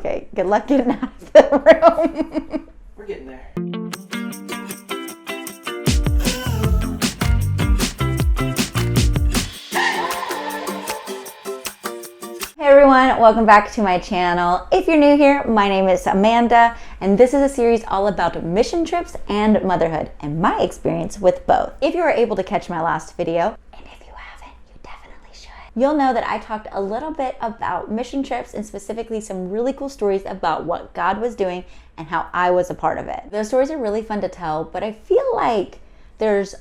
Okay, good luck getting out of the room. We're getting there. Hey everyone, welcome back to my channel. If you're new here, my name is Amanda, and this is a series all about mission trips and motherhood, and my experience with both. If you were able to catch my last video, and if you haven't, you definitely should, you'll know that I talked a little bit about mission trips and specifically some really cool stories about what God was doing and how I was a part of it. Those stories are really fun to tell, but I feel like there's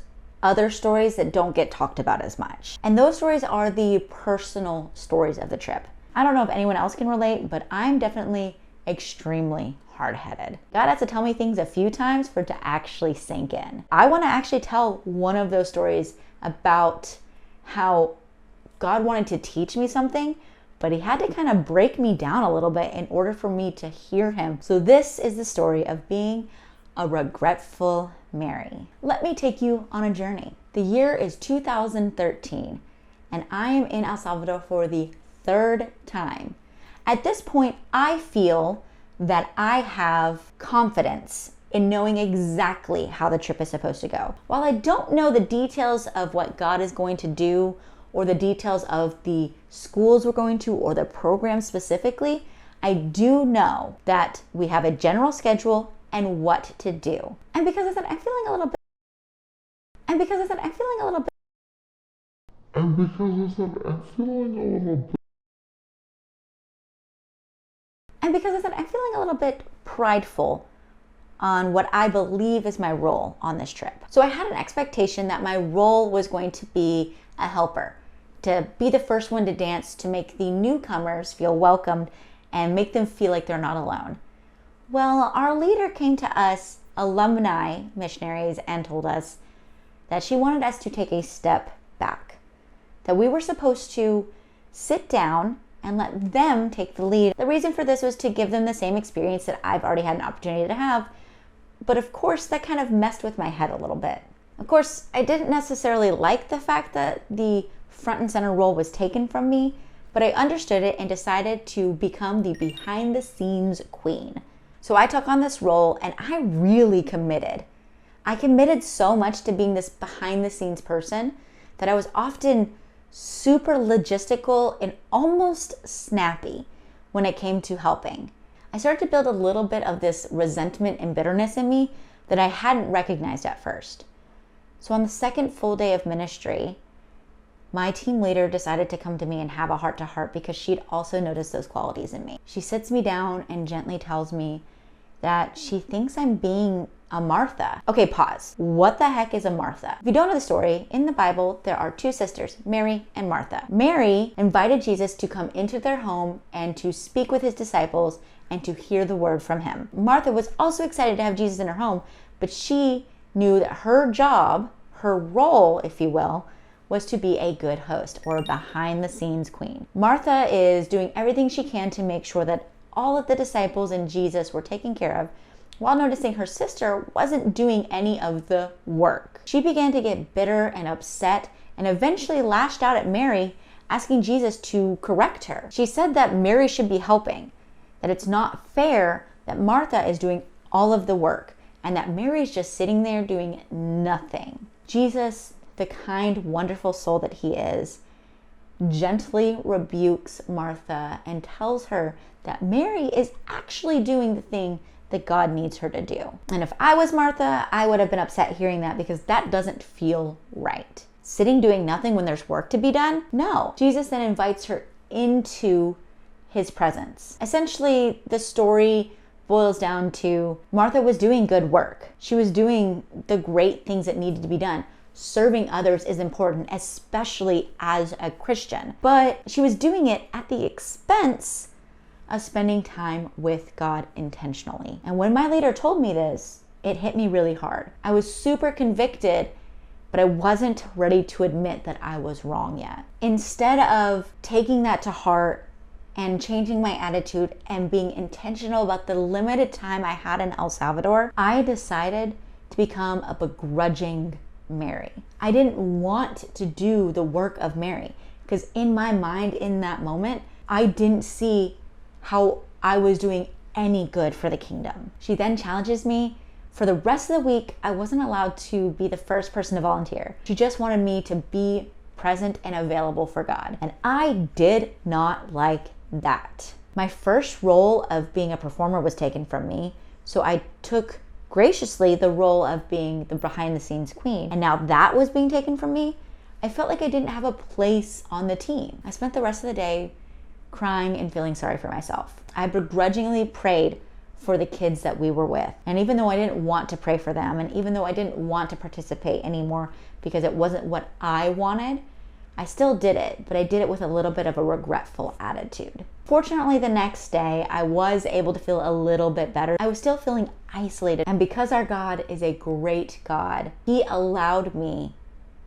other stories that don't get talked about as much. And those stories are the personal stories of the trip. I don't know if anyone else can relate, but I'm definitely extremely hard-headed. God has to tell me things a few times for it to actually sink in. I want to actually tell one of those stories about how God wanted to teach me something, but he had to kind of break me down a little bit in order for me to hear him. So this is the story of being a regretful Mary. Let me take you on a journey. The year is 2013, and I am in El Salvador for the third time. At this point, I feel that I have confidence in knowing exactly how the trip is supposed to go. While I don't know the details of what God is going to do, or the details of the schools we're going to, or the program specifically, I do know that we have a general schedule and what to do. And because of that, I'm feeling a little bit prideful on what I believe is my role on this trip. So I had an expectation that my role was going to be a helper, to be the first one to dance, to make the newcomers feel welcomed and make them feel like they're not alone. Well, our leader came to us, alumni missionaries, and told us that she wanted us to take a step back, that we were supposed to sit down and let them take the lead. The reason for this was to give them the same experience that I've already had an opportunity to have, but of course that kind of messed with my head a little bit. Of course, I didn't necessarily like the fact that the front and center role was taken from me, but I understood it and decided to become the behind the scenes queen. So I took on this role and I really committed. I committed so much to being this behind the scenes person that I was often super logistical and almost snappy when it came to helping. I started to build a little bit of this resentment and bitterness in me that I hadn't recognized at first. So on the second full day of ministry, my team leader decided to come to me and have a heart-to-heart because she'd also noticed those qualities in me. She sits me down and gently tells me that she thinks I'm being a Martha. Okay, pause. What the heck is a Martha? If you don't know the story, in the Bible, there are two sisters, Mary and Martha. Mary invited Jesus to come into their home and to speak with his disciples and to hear the word from him. Martha was also excited to have Jesus in her home, but she knew that her job, her role, if you will, was to be a good host or a behind the scenes queen. Martha is doing everything she can to make sure that all of the disciples and Jesus were taken care of, while noticing her sister wasn't doing any of the work. She began to get bitter and upset and eventually lashed out at Mary, asking Jesus to correct her. She said that Mary should be helping, that it's not fair that Martha is doing all of the work and that Mary's just sitting there doing nothing. Jesus, the kind, wonderful soul that he is, gently rebukes Martha and tells her that Mary is actually doing the thing that God needs her to do. And if I was Martha, I would have been upset hearing that because that doesn't feel right. Sitting doing nothing when there's work to be done? No. Jesus then invites her into his presence. Essentially, the story boils down to Martha was doing good work. She was doing the great things that needed to be done. Serving others is important, especially as a Christian. But she was doing it at the expense of spending time with God intentionally. And when my leader told me this, it hit me really hard. I was super convicted, but I wasn't ready to admit that I was wrong yet. Instead of taking that to heart and changing my attitude and being intentional about the limited time I had in El Salvador, I decided to become a begrudging Mary. I didn't want to do the work of Mary because in my mind in that moment, I didn't see how I was doing any good for the kingdom. She then challenges me. For the rest of the week, I wasn't allowed to be the first person to volunteer. She just wanted me to be present and available for God. And I did not like that. My first role of being a performer was taken from me, so I took graciously the role of being the behind the scenes queen. And now that was being taken from me, I felt like I didn't have a place on the team. I spent the rest of the day crying and feeling sorry for myself. I begrudgingly prayed for the kids that we were with. And even though I didn't want to pray for them, and even though I didn't want to participate anymore because it wasn't what I wanted, I still did it, but I did it with a little bit of a regretful attitude. Fortunately, the next day, I was able to feel a little bit better. I was still feeling isolated. And because our God is a great God, He allowed me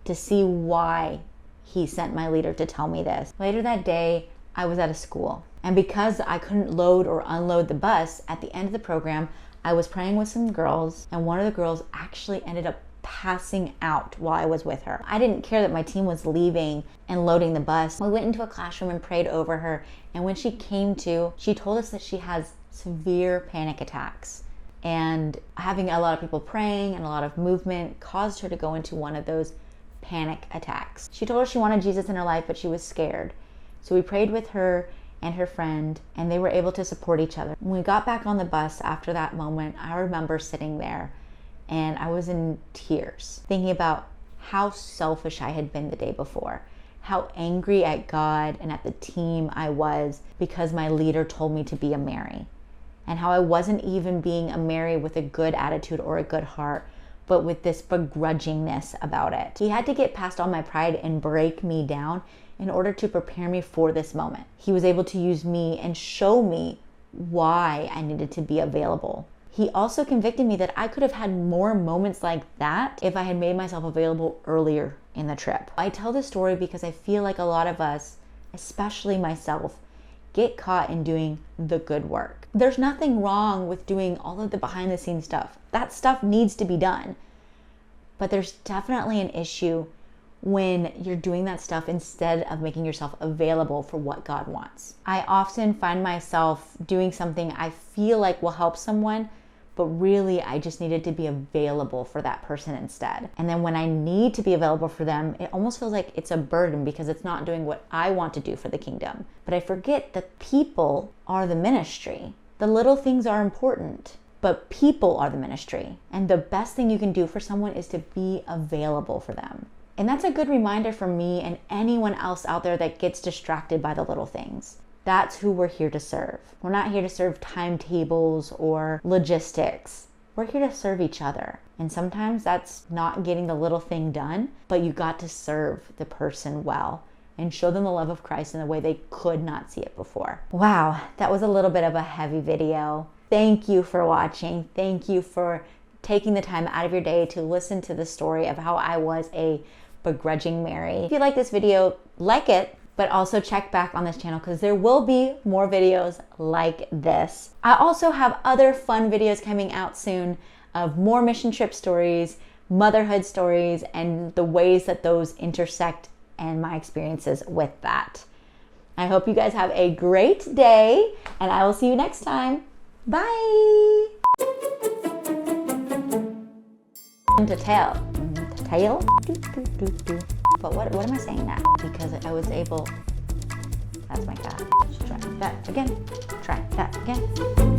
to see why He sent my leader to tell me this. Later that day, I was at a school. And because I couldn't load or unload the bus, at the end of the program, I was praying with some girls, and one of the girls actually ended up passing out while I was with her. I didn't care that my team was leaving and loading the bus. We went into a classroom and prayed over her, and when she came to, she told us that she has severe panic attacks. And having a lot of people praying and a lot of movement caused her to go into one of those panic attacks. She told us she wanted Jesus in her life, but she was scared. So we prayed with her and her friend, and they were able to support each other. When we got back on the bus after that moment, I remember sitting there and I was in tears, thinking about how selfish I had been the day before, how angry at God and at the team I was because my leader told me to be a Mary, and how I wasn't even being a Mary with a good attitude or a good heart, but with this begrudgingness about it. He had to get past all my pride and break me down in order to prepare me for this moment. He was able to use me and show me why I needed to be available. He also convicted me that I could have had more moments like that if I had made myself available earlier in the trip. I tell this story because I feel like a lot of us, especially myself, get caught in doing the good work. There's nothing wrong with doing all of the behind the scenes stuff. That stuff needs to be done. But there's definitely an issue when you're doing that stuff instead of making yourself available for what God wants. I often find myself doing something I feel like will help someone, but really I just needed to be available for that person instead. And then when I need to be available for them, it almost feels like it's a burden because it's not doing what I want to do for the kingdom. But I forget that people are the ministry. The little things are important, but people are the ministry. And the best thing you can do for someone is to be available for them. And that's a good reminder for me and anyone else out there that gets distracted by the little things. That's who we're here to serve. We're not here to serve timetables or logistics. We're here to serve each other. And sometimes that's not getting the little thing done, but you got to serve the person well and show them the love of Christ in a way they could not see it before. Wow, that was a little bit of a heavy video. Thank you for watching. Thank you for taking the time out of your day to listen to the story of how I was a begrudging Mary. If you like this video, like it, but also check back on this channel because there will be more videos like this. I also have other fun videos coming out soon of more mission trip stories, motherhood stories, and the ways that those intersect and my experiences with that. I hope you guys have a great day, and I will see you next time. Bye! To tail? But what am I saying that? Because I was able, that's my cat. Try that again. Try that again.